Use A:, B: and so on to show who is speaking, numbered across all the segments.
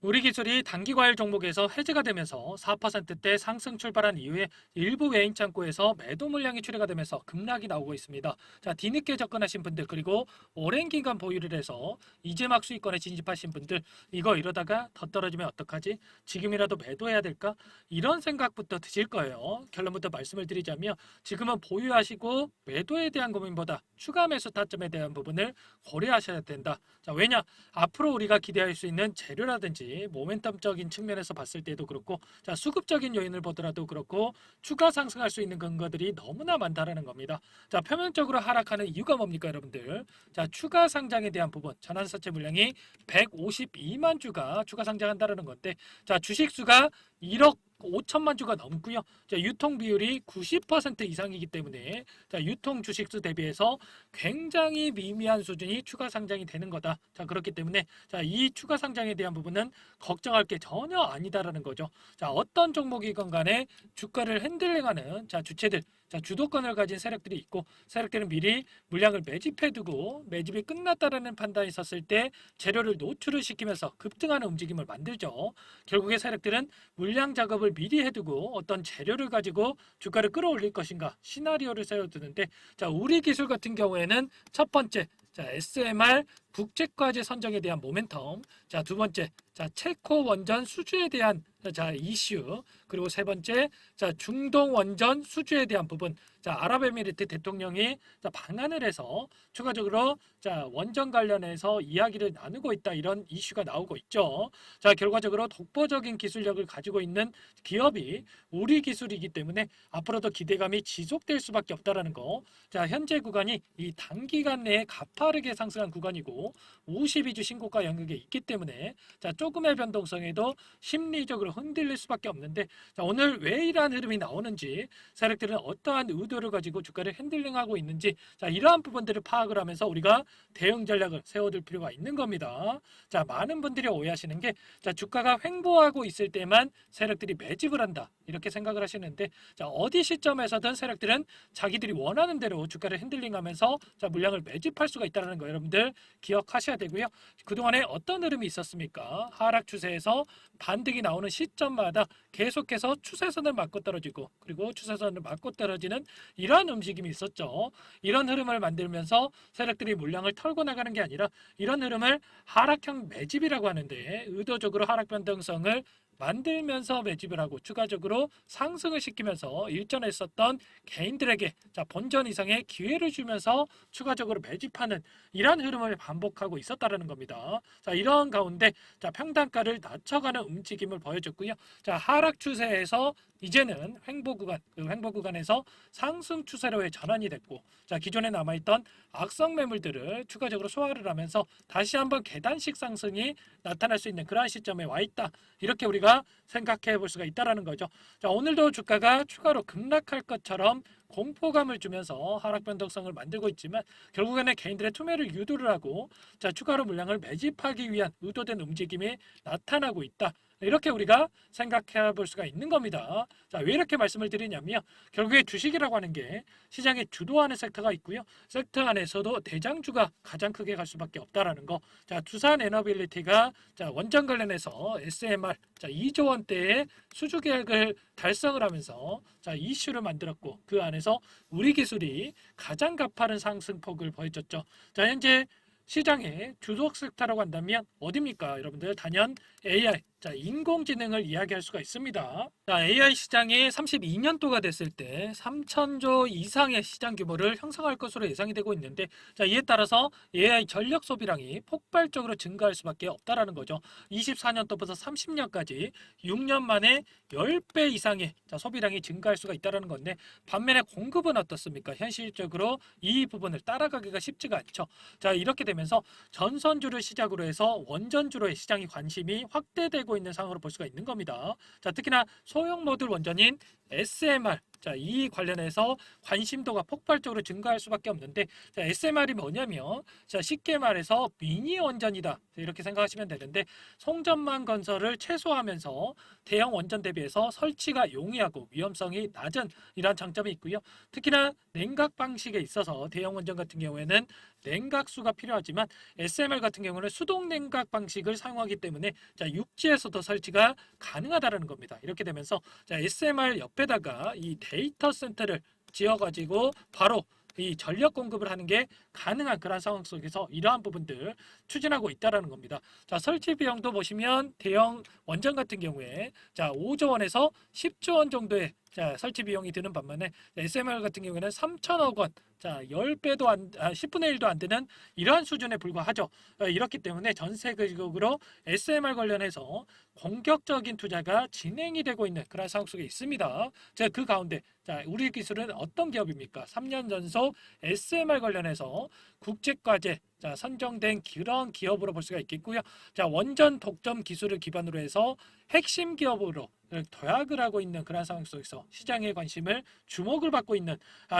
A: 우리 기술이 단기 과열 종목에서 해제가 되면서 4%대 상승 출발한 이후에 일부 외인 창고에서 매도 물량이 출회가 되면서 급락이 나오고 있습니다. 자, 뒤늦게 접근하신 분들 그리고 오랜 기간 보유를 해서 이제 막 수익권에 진입하신 분들 이거 이러다가 더 떨어지면 어떡하지? 지금이라도 매도해야 될까? 이런 생각부터 드실 거예요. 결론부터 말씀을 드리자면 지금은 보유하시고 매도에 대한 고민보다 추가 매수 타점에 대한 부분을 고려하셔야 된다. 자, 왜냐? 앞으로 우리가 기대할 수 있는 재료라든지 모멘텀적인 측면에서 봤을 때도 그렇고 자 수급적인 요인을 보더라도 그렇고 추가 상승할 수 있는 근거들이 너무나 많다라는 겁니다. 자 표면적으로 하락하는 이유가 뭡니까 여러분들? 자 추가 상장에 대한 부분 전환사채 물량이 152만 주가 추가 상장한다라는 건데 자 주식수가 1억 5천만 주가 넘고요. 자, 유통 비율이 90% 이상이기 때문에 자, 유통 주식수 대비해서 굉장히 미미한 수준이 추가 상장이 되는 거다. 자, 그렇기 때문에 자, 이 추가 상장에 대한 부분은 걱정할 게 전혀 아니다라는 거죠. 자, 어떤 종목이건 간에 주가를 핸들링하는 자, 주체들 자, 주도권을 가진 세력들이 있고 세력들은 미리 물량을 매집해두고 매집이 끝났다라는 판단이 있었을 때 재료를 노출을 시키면서 급등하는 움직임을 만들죠. 결국에 세력들은 물량 작업을 미리 해두고 어떤 재료를 가지고 주가를 끌어올릴 것인가 시나리오를 세워두는데 자 우리 기술 같은 경우에는 첫 번째 자 SMR 국제과제 선정에 대한 모멘텀 자 두 번째 자 체코 원전 수주에 대한 자 이슈 그리고 세 번째 자 중동 원전 수주에 대한 부분 자 아랍에미리트 대통령이 자 방한을 해서 추가적으로 자 원전 관련해서 이야기를 나누고 있다 이런 이슈가 나오고 있죠. 자 결과적으로 독보적인 기술력을 가지고 있는 기업이 우리 기술이기 때문에 앞으로도 기대감이 지속될 수밖에 없다라는 거. 자 현재 구간이 이 단기간 내에 가파르게 상승한 구간이고 52주 신고가 영역에 있기 때문에 자 조금의 변동성에도 심리적으로 흔들릴 수밖에 없는데 자 오늘 왜 이러한 흐름이 나오는지 세력들은 어떠한 의도를 가지고 주가를 핸들링하고 있는지 자 이러한 부분들을 파악을 하면서 우리가 대응 전략을 세워둘 필요가 있는 겁니다. 자 많은 분들이 오해하시는 게 자 주가가 횡보하고 있을 때만 세력들이 매집을 한다 이렇게 생각을 하시는데 자 어디 시점에서든 세력들은 자기들이 원하는 대로 주가를 핸들링하면서 자 물량을 매집할 수가 있다는 거 여러분들 기억하셔야 되고요. 그동안에 어떤 흐름이 있었습니까? 하락 추세에서 반등이 나오는 시점마다 계속해서 추세선을 맞고 떨어지고 그리고 추세선을 맞고 떨어지는 이러한 움직임이 있었죠. 이런 흐름을 만들면서 세력들이 물량을 털고 나가는 게 아니라 이런 흐름을 하락형 매집이라고 하는데 의도적으로 하락 변동성을 만들면서 매집을 하고 추가적으로 상승을 시키면서 일전에 있었던 개인들에게 자 본전 이상의 기회를 주면서 추가적으로 매집하는 이러한 흐름을 반복하고 있었다는 겁니다. 자 이런 가운데 자 평단가를 낮춰가는 움직임을 보여줬고요. 자 하락 추세에서 이제는 횡보 구간 그 횡보 구간에서 상승 추세로의 전환이 됐고 자 기존에 남아있던 악성 매물들을 추가적으로 소화를 하면서 다시 한번 계단식 상승이 나타날 수 있는 그러한 시점에 와 있다. 이렇게 우리가 생각해 볼 수가 있다라는 거죠. 자, 오늘도 주가가 추가로 급락할 것처럼 공포감을 주면서 하락 변동성을 만들고 있지만 결국에는 개인들의 투매를 유도를 하고 자, 추가로 물량을 매집하기 위한 의도된 움직임이 나타나고 있다. 이렇게 우리가 생각해 볼 수가 있는 겁니다. 자, 왜 이렇게 말씀을 드리냐면 결국에 주식이라고 하는 게 시장에 주도하는 섹터가 있고요. 섹터 안에서도 대장주가 가장 크게 갈 수밖에 없다라는 거. 자, 두산 에너빌리티가 자, 원전 관련해서 SMR 자, 2조 원대의 수주 계획을 달성을 하면서 자, 이슈를 만들었고 그 안에서 우리 기술이 가장 가파른 상승폭을 보여줬죠. 자, 현재 시장의 주도적 섹터라고 한다면 어디입니까? 여러분들 단연 AI, 자 인공지능을 이야기할 수가 있습니다. 자, AI 시장이 32년도가 됐을 때 3천조 이상의 시장 규모를 형성할 것으로 예상이 되고 있는데 자, 이에 따라서 AI 전력 소비량이 폭발적으로 증가할 수밖에 없다라는 거죠. 24년도부터 30년까지 6년 만에 10배 이상의 자, 소비량이 증가할 수가 있다는 건데 반면에 공급은 어떻습니까? 현실적으로 이 부분을 따라가기가 쉽지가 않죠. 자, 이렇게 되면서 전선주를 시작으로 해서 원전주로의 시장이 관심이 확대되고 있는 상황으로 볼 수가 있는 겁니다. 자, 특히나 소형 모듈 원전인 SMR 자, 이 관련해서 관심도가 폭발적으로 증가할 수밖에 없는데, 자, SMR이 뭐냐면, 자, 쉽게 말해서 미니 원전이다. 이렇게 생각하시면 되는데, 송전망 건설을 최소화하면서 대형 원전 대비해서 설치가 용이하고 위험성이 낮은 이러한 장점이 있고요. 특히나 냉각 방식에 있어서 대형 원전 같은 경우에는 냉각수가 필요하지만 SMR 같은 경우는 수동 냉각 방식을 사용하기 때문에 자, 육지에서도 설치가 가능하다는 겁니다. 이렇게 되면서 자, SMR 옆에다가 이 데이터 센터를 지어가지고 바로 이 전력 공급을 하는 게 가능한 그런 상황 속에서 이러한 부분들 추진하고 있다라는 겁니다. 자, 설치 비용도 보시면 대형 원전 같은 경우에 자, 5조 원에서 10조 원 정도의 자, 설치 비용이 드는 반면에 SMR 같은 경우에는 3천억 원, 자, 10배도 10분의 1도 안 되는 이러한 수준에 불과하죠. 이렇기 때문에 전 세계적으로 SMR 관련해서 공격적인 투자가 진행이 되고 있는 그런 상황 속에 있습니다. 자, 그 가운데 자, 우리 기술은 어떤 기업입니까? 3년 전속 SMR 관련해서 국제과제 자, 선정된 그런 기업으로 볼 수가 있겠고요. 자, 원전 독점 기술을 기반으로 해서 핵심 기업으로 도약을 하고 있는 그런 상황 속에서 시장의 관심을 주목을 받고 있는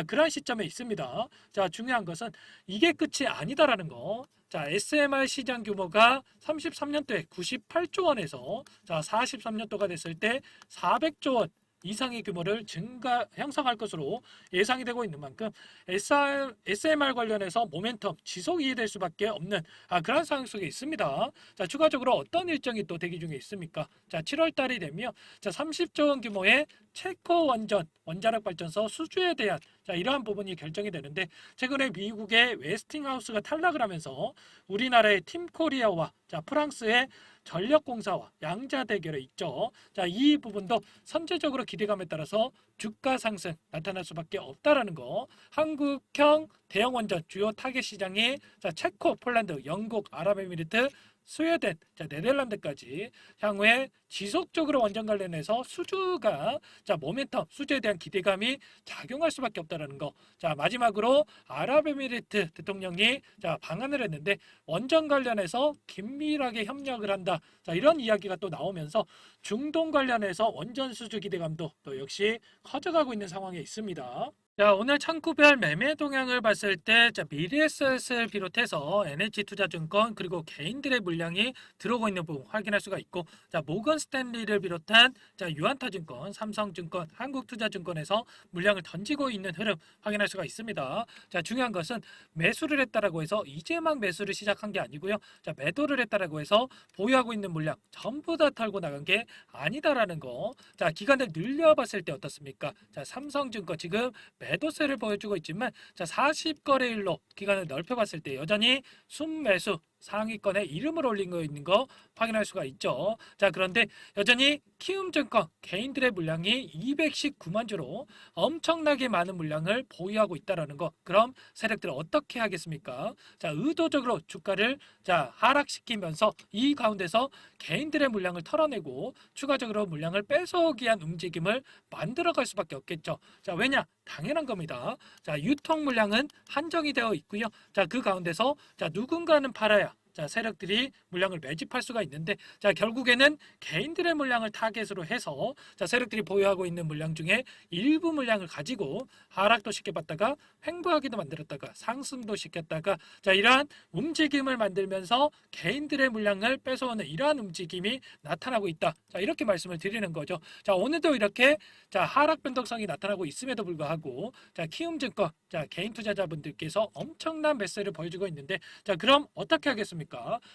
A: 그런 시점에 있습니다. 자, 중요한 것은 이게 끝이 아니다라는 거. 자, SMR 시장 규모가 33년도에 98조 원에서 자, 43년도가 됐을 때 400조 원 이상의 규모를 형성할 것으로 예상이 되고 있는 만큼 SMR 관련해서 모멘텀 지속 이해될 수밖에 없는 그런 상황 속에 있습니다. 자, 추가적으로 어떤 일정이 또 대기 중에 있습니까? 자, 7월 달이 되면 자, 30조 원 규모의 체코 원전 원자력 발전소 수주에 대한 자, 이러한 부분이 결정이 되는데 최근에 미국의 웨스팅하우스가 탈락을 하면서 우리나라의 팀코리아와 자, 프랑스의 전력공사와 양자 대결에 있죠. 자, 이 부분도 선제적으로 기대감에 따라서 주가 상승 나타날 수밖에 없다라는 거. 한국형 대형 원전 주요 타겟 시장이 자, 체코, 폴란드, 영국, 아랍에미리트, 스웨덴, 자, 네덜란드까지 향후에 지속적으로 원전 관련해서 수주가 자, 모멘텀 수주에 대한 기대감이 작용할 수밖에 없다라는 거. 자, 마지막으로 아랍에미리트 대통령이 자, 방한을 했는데 원전 관련해서 긴밀하게 협력을 한다. 자, 이런 이야기가 또 나오면서 중동 관련해서 원전 수주 기대감도 또 역시 커져가고 있는 상황에 있습니다. 자, 오늘 창구별 매매 동향을 봤을 때 자, 미래에셋을 비롯해서 NH투자증권 그리고 개인들의 물량이 들어오고 있는 부분 확인할 수가 있고 자, 모건 스탠리를 비롯한 자, 유한타증권, 삼성증권, 한국투자증권에서 물량을 던지고 있는 흐름 확인할 수가 있습니다. 자, 중요한 것은 매수를 했다라고 해서 이제 막 매수를 시작한 게 아니고요. 자, 매도를 했다라고 해서 보유하고 있는 물량 전부 다 털고 나간 게 아니다라는 거. 자, 기간을 늘려봤을 때 어떻습니까? 자, 삼성증권 지금 매도세를 보여주고 있지만 자, 40거래일로 기간을 넓혀봤을 때 여전히 순매수 상위권에 이름을 올린 거 있는 거 확인할 수가 있죠. 자, 그런데 여전히 키움증권 개인들의 물량이 219만 주로 엄청나게 많은 물량을 보유하고 있다라는 거. 그럼 세력들은 어떻게 하겠습니까? 자, 의도적으로 주가를 자, 하락시키면서 이 가운데서 개인들의 물량을 털어내고 추가적으로 물량을 뺏어오기 위한 움직임을 만들어갈 수밖에 없겠죠. 자, 왜냐? 당연한 겁니다. 자, 유통 물량은 한정이 되어 있고요. 자, 그 가운데서 자, 누군가는 팔아야 자, 세력들이 물량을 매집할 수가 있는데 자, 결국에는 개인들의 물량을 타겟으로 해서 자, 세력들이 보유하고 있는 물량 중에 일부 물량을 가지고 하락도 시켜봤다가 횡보하기도 만들었다가 상승도 시켰다가 자, 이러한 움직임을 만들면서 개인들의 물량을 뺏어오는 이러한 움직임이 나타나고 있다. 자, 이렇게 말씀을 드리는 거죠. 자, 오늘도 이렇게 자, 하락 변동성이 나타나고 있음에도 불구하고 자, 키움증권 자, 개인 투자자분들께서 엄청난 매수를 보여주고 있는데 자, 그럼 어떻게 하겠습니까?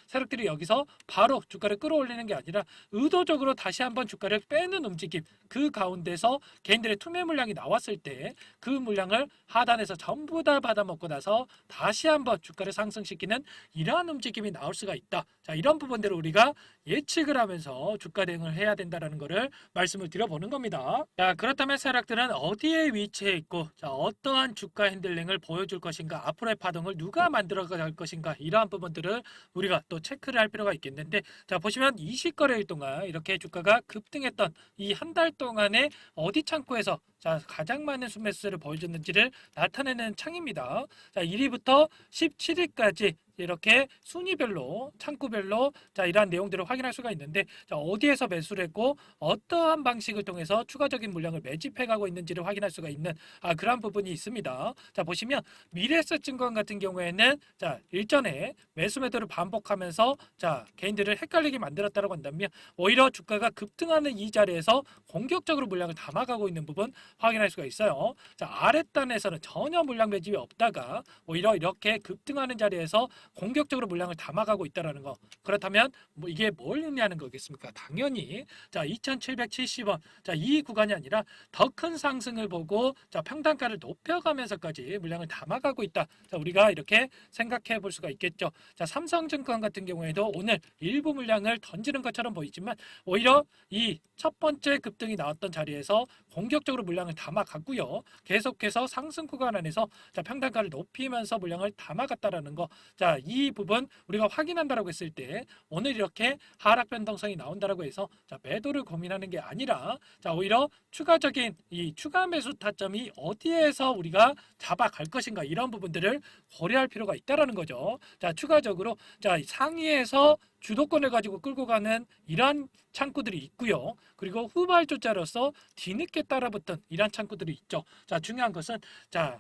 A: 세력들이 여기서 바로 주가를 끌어올리는 게 아니라 의도적으로 다시 한번 주가를 빼는 움직임, 그 가운데서 개인들의 투매 물량이 나왔을 때 그 물량을 하단에서 전부 다 받아먹고 나서 다시 한번 주가를 상승시키는 이러한 움직임이 나올 수가 있다. 자, 이런 부분들을 우리가 예측을 하면서 주가 대응을 해야 된다는 것을 말씀을 드려보는 겁니다. 자, 그렇다면 세력들은 어디에 위치해 있고 자, 어떠한 주가 핸들링을 보여줄 것인가, 앞으로의 파동을 누가 만들어갈 것인가, 이러한 부분들을 우리가 또 체크를 할 필요가 있겠는데 자, 보시면 20거래일 동안 이렇게 주가가 급등했던 이 한 달 동안에 어디 창구에서 자, 가장 많은 순매수세를 보여줬는지를 나타내는 창입니다. 자, 1위부터 17위까지 이렇게 순위별로 창구별로 자 이러한 내용들을 확인할 수가 있는데 자 어디에서 매수를 했고 어떠한 방식을 통해서 추가적인 물량을 매집해 가고 있는지를 확인할 수가 있는 그러한 부분이 있습니다. 자 보시면 미래에셋증권 같은 경우에는 자 일전에 매수 매도를 반복하면서 자 개인들을 헷갈리게 만들었다고 한다면 오히려 주가가 급등하는 이 자리에서 공격적으로 물량을 담아가고 있는 부분 확인할 수가 있어요. 자 아랫단에서는 전혀 물량 매집이 없다가 오히려 이렇게 급등하는 자리에서 공격적으로 물량을 담아가고 있다라는 거. 그렇다면 뭐 이게 뭘 의미하는 거겠습니까? 당연히 자 2,770원 자 이 구간이 아니라 더 큰 상승을 보고 자 평단가를 높여가면서까지 물량을 담아가고 있다. 자 우리가 이렇게 생각해 볼 수가 있겠죠. 자 삼성증권 같은 경우에도 오늘 일부 물량을 던지는 것처럼 보이지만 오히려 이 첫 번째 급등이 나왔던 자리에서 공격적으로 물량을 담아갔고요. 계속해서 상승 구간 안에서 자 평단가를 높이면서 물량을 담아갔다라는 거. 자, 이 부분 우리가 확인한다라고 했을 때 오늘 이렇게 하락 변동성이 나온다라고 해서 자, 매도를 고민하는 게 아니라 자, 오히려 추가적인 이 추가 매수 타점이 어디에서 우리가 잡아갈 것인가 이런 부분들을 고려할 필요가 있다라는 거죠. 자, 추가적으로 자, 상위에서 주도권을 가지고 끌고 가는 이러한 창구들이 있고요. 그리고 후발주자로서 뒤늦게 따라붙은 이러한 창구들이 있죠. 자, 중요한 것은 자,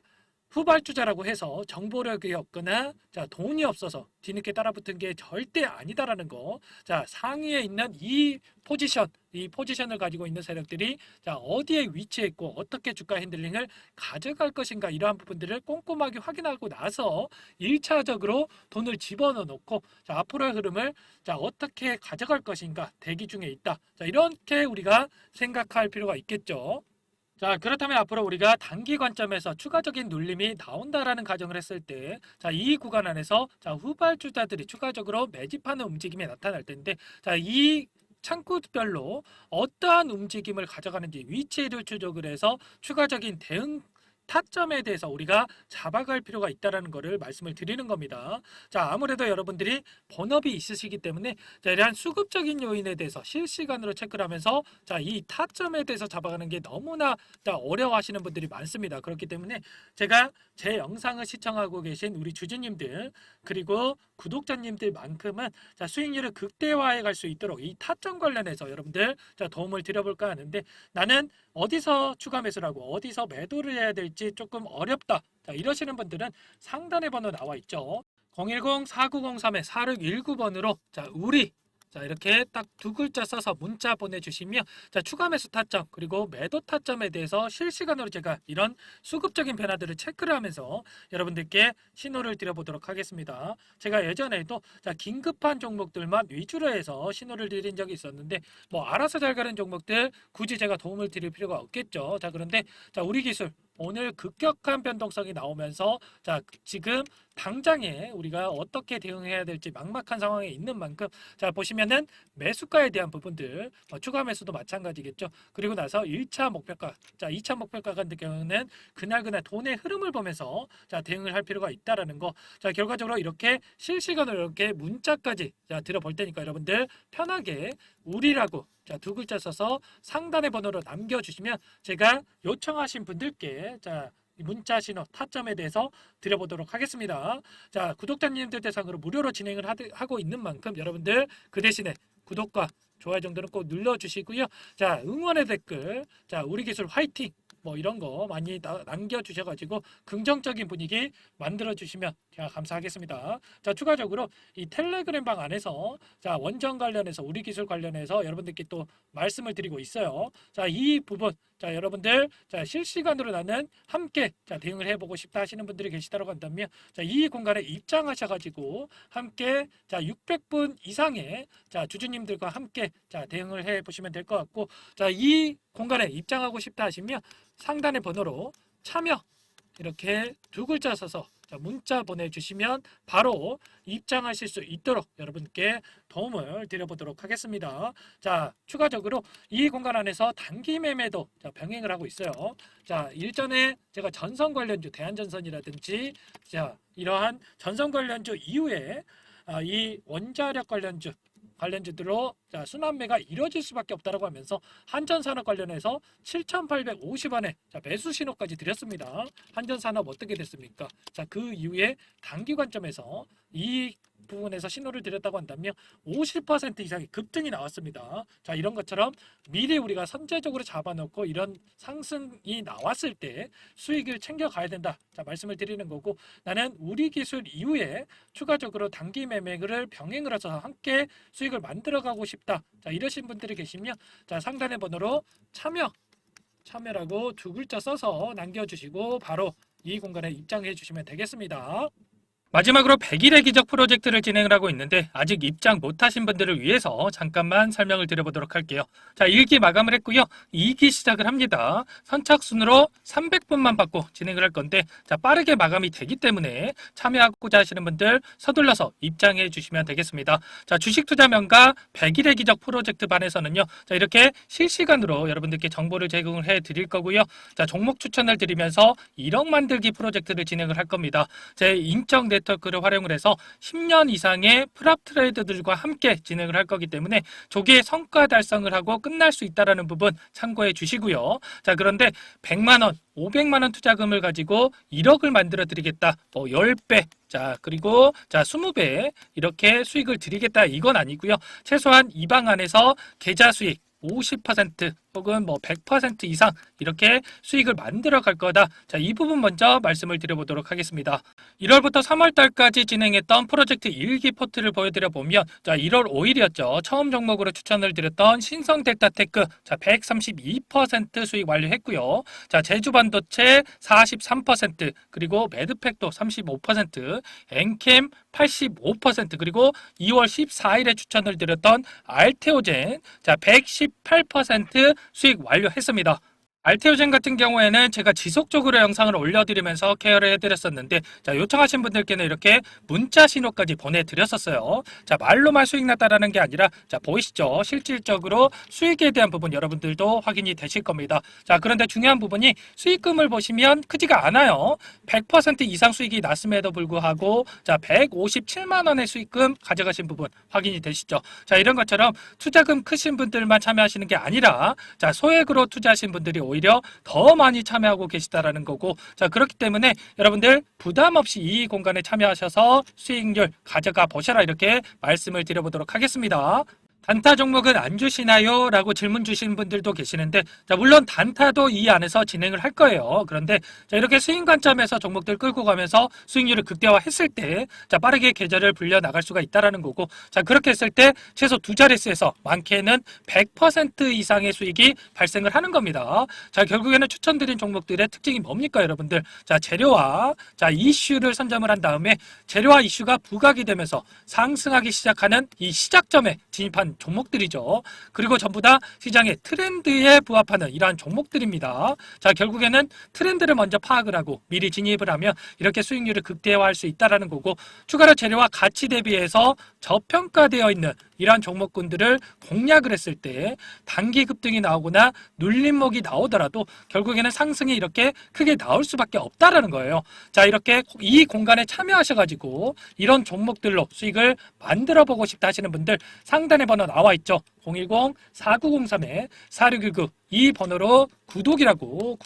A: 후발주자라고 해서 정보력이 없거나 자 돈이 없어서 뒤늦게 따라붙은 게 절대 아니다라는 거. 자 상위에 있는 이 포지션을 가지고 있는 세력들이 자 어디에 위치했고 어떻게 주가 핸들링을 가져갈 것인가 이러한 부분들을 꼼꼼하게 확인하고 나서 1차적으로 돈을 집어넣어 놓고 자 앞으로의 흐름을 자 어떻게 가져갈 것인가 대기 중에 있다. 자 이렇게 우리가 생각할 필요가 있겠죠. 자, 그렇다면 앞으로 우리가 단기 관점에서 추가적인 눌림이 나온다라는 가정을 했을 때, 자, 이 구간 안에서 자, 후발주자들이 추가적으로 매집하는 움직임이 나타날 텐데, 자, 이 창구별로 어떠한 움직임을 가져가는지 위치를 추적을 해서 추가적인 대응 타점에 대해서 우리가 잡아갈 필요가 있다는 것을 말씀을 드리는 겁니다. 자, 아무래도 여러분들이 본업이 있으시기 때문에 자, 이러한 수급적인 요인에 대해서 실시간으로 체크를 하면서 자, 이 타점에 대해서 잡아가는 게 너무나 자, 어려워하시는 분들이 많습니다. 그렇기 때문에 제가 제 영상을 시청하고 계신 우리 주주님들 그리고 구독자님들만큼은 자, 수익률을 극대화해 갈 수 있도록 이 타점 관련해서 여러분들 자, 도움을 드려볼까 하는데 나는 어디서 추가 매수를 하고 어디서 매도를 해야 될지 조금 어렵다. 자, 이러시는 분들은 상단에 번호 나와 있죠. 010-4903-4619번으로 자, 우리 자 이렇게 딱 두 글자 써서 문자 보내주시면 자 추가 매수 타점 그리고 매도 타점에 대해서 실시간으로 제가 이런 수급적인 변화들을 체크를 하면서 여러분들께 신호를 드려보도록 하겠습니다. 제가 예전에도 자 긴급한 종목들만 위주로 해서 신호를 드린 적이 있었는데 뭐 알아서 잘 가는 종목들 굳이 제가 도움을 드릴 필요가 없겠죠. 자 그런데 자 우리 기술 오늘 급격한 변동성이 나오면서 자 지금 당장에 우리가 어떻게 대응해야 될지 막막한 상황에 있는 만큼 자 보시면은 매수가에 대한 부분들 추가 매수도 마찬가지겠죠. 그리고 나서 1차 목표가 자 2차 목표가 같은 경우는 그날 돈의 흐름을 보면서 자 대응을 할 필요가 있다라는 거. 자 결과적으로 이렇게 실시간으로 이렇게 문자까지 자 들어볼 테니까 여러분들 편하게 우리라고 자 두 글자 써서 상단의 번호로 남겨주시면 제가 요청하신 분들께 자 문자 신호 타점에 대해서 드려보도록 하겠습니다. 자 구독자님들 대상으로 무료로 진행을 하고 있는 만큼 여러분들 그 대신에 구독과 좋아요 정도는 꼭 눌러주시고요. 자 응원의 댓글 자 우리 기술 화이팅 뭐 이런 거 많이 남겨주셔가지고 긍정적인 분위기 만들어주시면 제가 감사하겠습니다. 자 추가적으로 이 텔레그램 방 안에서 자 원전 관련해서 우리 기술 관련해서 여러분들께 또 말씀을 드리고 있어요. 자 이 부분 자 여러분들 자 실시간으로 나는 함께 자 대응을 해보고 싶다 하시는 분들이 계시다고 한다면 자 이 공간에 입장하셔가지고 함께 자 600분 이상의 자 주주님들과 함께 자 대응을 해보시면 될 것 같고 자 이 공간에 입장하고 싶다 하시면 상단의 번호로 참여 이렇게 두 글자 써서 문자 보내주시면 바로 입장하실 수 있도록 여러분께 도움을 드려보도록 하겠습니다. 자 추가적으로 이 공간 안에서 단기 매매도 병행을 하고 있어요. 자 일전에 제가 전선 관련주 대한전선이라든지 자 이러한 전선 관련주 이후에 이 원자력 관련주 관련주들로 순환매가 이뤄질 수밖에 없다라고 하면서 한전산업 관련해서 7,850원에 매수 신호까지 드렸습니다. 한전산업 어떻게 됐습니까? 그 이후에 단기 관점에서 이 부분에서 신호를 드렸다고 한다면 50% 이상의 급등이 나왔습니다. 이런 것처럼 미리 우리가 선제적으로 잡아놓고 이런 상승이 나왔을 때 수익을 챙겨가야 된다. 말씀을 드리는 거고, 나는 우리 기술 이후에 추가적으로 단기 매매를 병행을 해서 함께 수익을 만들어가고 싶다. 이러신 분들이 계시면 상단의 번호로 참여라고 두 글자 써서 남겨주시고 바로 이 공간에 입장해 주시면 되겠습니다. 마지막으로 100일의 기적 프로젝트를 진행을 하고 있는데 아직 입장 못하신 분들을 위해서 잠깐만 설명을 드려보도록 할게요. 1기 마감을 했고요. 2기 시작을 합니다. 선착순으로 300분만 받고 진행을 할 건데 빠르게 마감이 되기 때문에 참여하고자 하시는 분들 서둘러서 입장해 주시면 되겠습니다. 주식 투자 명가 100일의 기적 프로젝트 반에서는요. 이렇게 실시간으로 여러분들께 정보를 제공을 해 드릴 거고요. 종목 추천을 드리면서 1억 만들기 프로젝트를 진행을 할 겁니다. 제 인적 네트워크를 활용을 해서 10년 이상의 프랍 트레이더들과 함께 진행을 할 거기 때문에 조기에 성과 달성을 하고 끝날 수 있다는 부분 참고해 주시고요. 그런데 100만원, 500만원 투자금을 가지고 1억을 만들어 드리겠다. 10배, 그리고 20배 이렇게 수익을 드리겠다. 이건 아니고요. 최소한 이 방 안에서 계좌 수익 50% 혹은 100% 이상 이렇게 수익을 만들어 갈 거다. 이 부분 먼저 말씀을 드려보도록 하겠습니다. 1월부터 3월달까지 진행했던 프로젝트 1기 포트를 보여드려 보면 1월 5일이었죠. 처음 종목으로 추천을 드렸던 신성델타테크 132% 수익 완료했고요. 제주반도체 43% 그리고 매드팩도 35% 엔캠 85% 그리고 2월 14일에 추천을 드렸던 알테오젠 118% 수익 완료했습니다. 알테오젠 같은 경우에는 제가 지속적으로 영상을 올려드리면서 케어를 해드렸었는데 요청하신 분들께는 이렇게 문자 신호까지 보내드렸었어요. 말로만 수익 났다라는 게 아니라 보이시죠? 실질적으로 수익에 대한 부분 여러분들도 확인이 되실 겁니다. 그런데 중요한 부분이 수익금을 보시면 크지가 않아요. 100% 이상 수익이 났음에도 불구하고 157만 원의 수익금 가져가신 부분 확인이 되시죠? 이런 것처럼 투자금 크신 분들만 참여하시는 게 아니라 소액으로 투자하신 분들이 오히려 더 많이 참여하고 계시다라는 거고, 그렇기 때문에 여러분들 부담 없이 이 공간에 참여하셔서 수익률 가져가 보셔라 이렇게 말씀을 드려보도록 하겠습니다. 단타 종목은 안 주시나요? 라고 질문 주시는 분들도 계시는데 물론 단타도 이 안에서 진행을 할 거예요. 그런데 이렇게 수익 관점에서 종목들 끌고 가면서 수익률을 극대화했을 때 빠르게 계좌를 불려 나갈 수가 있다라는 거고, 그렇게 했을 때 최소 두 자릿수에서 많게는 100% 이상의 수익이 발생을 하는 겁니다. 결국에는 추천드린 종목들의 특징이 뭡니까 여러분들? 재료와 이슈를 선점을 한 다음에 재료와 이슈가 부각이 되면서 상승하기 시작하는 이 시작점에 진입한 종목들이죠. 그리고 전부 다 시장의 트렌드에 부합하는 이러한 종목들입니다. 결국에는 트렌드를 먼저 파악을 하고 미리 진입을 하면 이렇게 수익률을 극대화할 수 있다는 거고, 추가로 재료와 가치 대비해서 저평가되어 있는 이러한 종목군들을 공략을 했을 때 단기 급등이 나오거나 눌림목이 나오더라도 결국에는 상승이 이렇게 크게 나올 수밖에 없다라는 거예요. 이렇게 이 공간에 참여하셔가지고 이런 종목들로 수익을 만들어 보고 싶다 하시는 분들 상단에 번호 나와 있죠. 010-4903-4619 이 번호로 구독이라고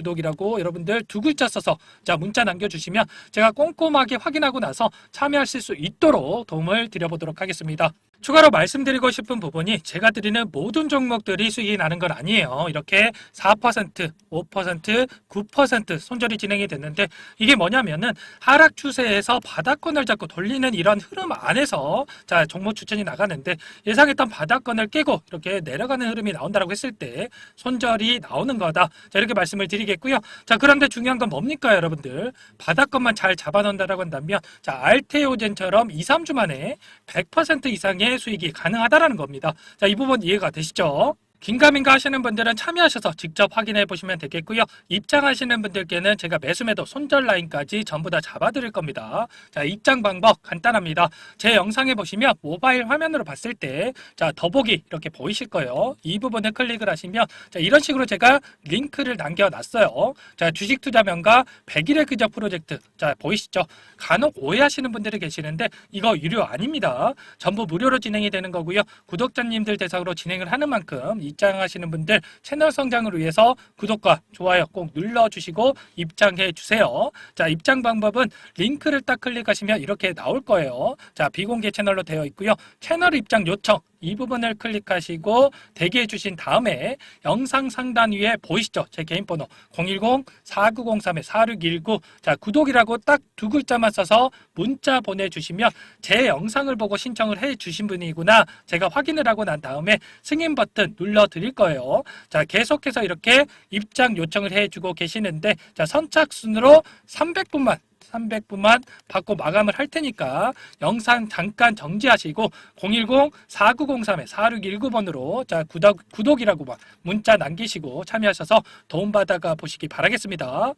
A: 여러분들 두 글자 써서 문자 남겨주시면 제가 꼼꼼하게 확인하고 나서 참여하실 수 있도록 도움을 드려보도록 하겠습니다. 추가로 말씀드리고 싶은 부분이 제가 드리는 모든 종목들이 수익이 나는 건 아니에요. 이렇게 4%, 5%, 9% 손절이 진행이 됐는데 이게 뭐냐면은 하락 추세에서 바닥권을 잡고 돌리는 이런 흐름 안에서 종목 추천이 나가는데 예상했던 바닥권을 깨고 이렇게 내려가는 흐름이 나온다고 했을 때 손절이 나오는 거다. 이렇게 말씀을 드리겠고요. 그런데 중요한 건 뭡니까 여러분들? 바닥권만 잘 잡아놓는다라고 한다면 알테오젠처럼 2, 3주 만에 100% 이상의 수익이 가능하다라는 겁니다. 이 부분 이해가 되시죠? 긴가민가 하시는 분들은 참여하셔서 직접 확인해 보시면 되겠고요. 입장하시는 분들께는 제가 매수매도 손절 라인까지 전부 다 잡아드릴 겁니다. 자, 입장 방법 간단합니다. 제 영상에 보시면 모바일 화면으로 봤을 때 자, 더보기 이렇게 보이실 거예요. 이 부분을 클릭을 하시면 자, 이런 식으로 제가 링크를 남겨놨어요. 자, 주식 투자명가 100일의 그저 프로젝트. 자, 보이시죠? 간혹 오해하시는 분들이 계시는데 이거 유료 아닙니다. 전부 무료로 진행이 되는 거고요. 구독자님들 대상으로 진행을 하는 만큼 입장하시는 분들 채널 성장을 위해서 구독과 좋아요 꼭 눌러주시고 입장해 주세요. 자, 입장 방법은 링크를 딱 클릭하시면 이렇게 나올 거예요. 자, 비공개 채널로 되어 있고요. 채널 입장 요청 이 부분을 클릭하시고 대기해 주신 다음에 영상 상단 위에 보이시죠? 제 개인 번호 010-4903-4619 자, 구독이라고 딱 두 글자만 써서 문자 보내주시면 제 영상을 보고 신청을 해 주신 분이구나 제가 확인을 하고 난 다음에 승인 버튼 눌러 드릴 거예요. 자, 계속해서 이렇게 입장 요청을 해주고 계시는데 자, 선착순으로 300분만 받고 마감을 할 테니까 영상 잠깐 정지하시고 010-4903-4619번으로 자, 구독이라고 문자 남기시고 참여하셔서 도움받아가 보시기 바라겠습니다.